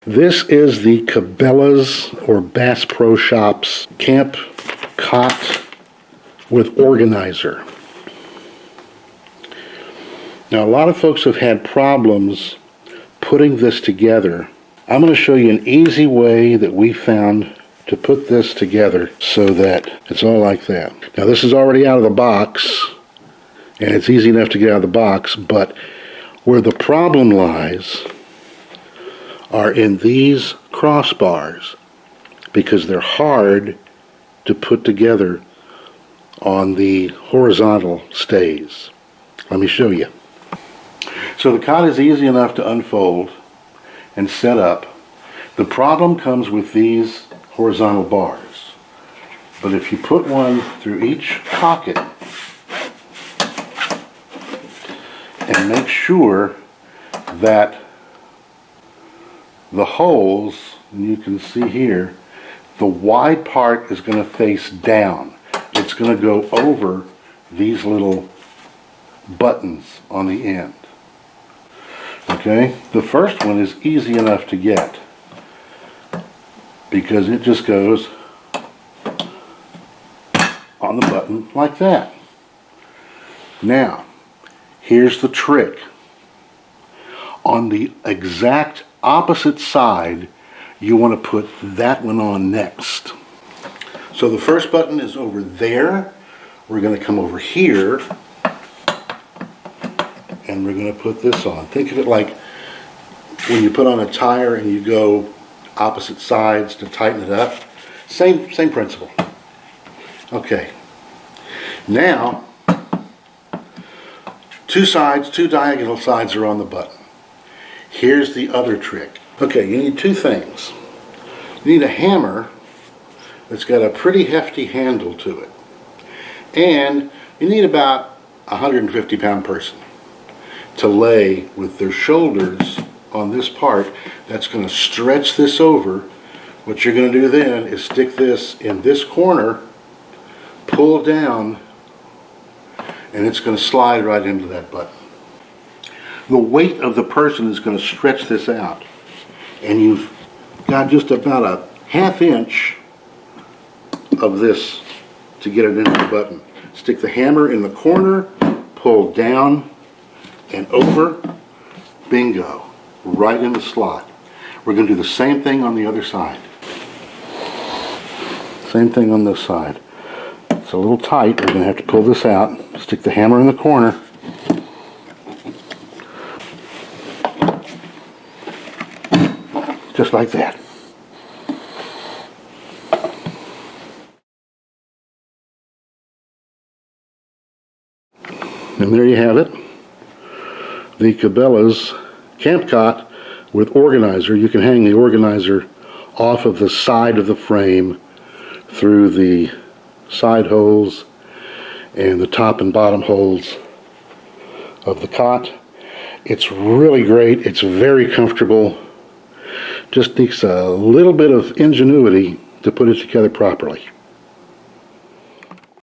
This is the Cabellas or Bass Pro Shops Camp Cot with Organizer. Now, a lot of folks have had problems putting this together. I'm going to show you an easy way that we found to put this together so that it's all like that. Now, this is already out of the box, and it's easy enough to get out of the box, but where the problem lies are in these crossbars, because they're hard to put together on the horizontal stays. Let me show you. So the cot is easy enough to unfold and set up. The problem comes with these horizontal bars. But if you put one through each pocket and make sure that the holes, and you can see here, the wide part is going to face down. It's going to go over these little buttons on the end. Okay, the first one is easy enough to get because it just goes on the button like that. Now, here's the trick. On the exact opposite side, you want to put that one on next. So the first button is over there. We're going to come over here and we're going to put this on. Think of it like when you put on a tire and you go opposite sides to tighten it up. Same principle. Okay. Now, two diagonal sides are on the button. Here's the other trick. Okay, you need two things. You need a hammer that's got a pretty hefty handle to it. And you need about a 150-pound person to lay with their shoulders on this part. That's going to stretch this over. What you're going to do then is stick this in this corner, pull down, and it's going to slide right into that button. The weight of the person is going to stretch this out, and you've got just about a ½ inch of this to get it into the button. Stick the hammer in the corner, pull down and over, bingo, right in the slot. We're going to do the same thing on the other side. Same thing on this side. It's a little tight. We're going to have to pull this out, stick the hammer in the corner, just like that. And there you have it. The Cabela's Camp Cot with Organizer. You can hang the organizer off of the side of the frame through the side holes and the top and bottom holes of the cot. It's really great. It's very comfortable. Just takes a little bit of ingenuity to put it together properly.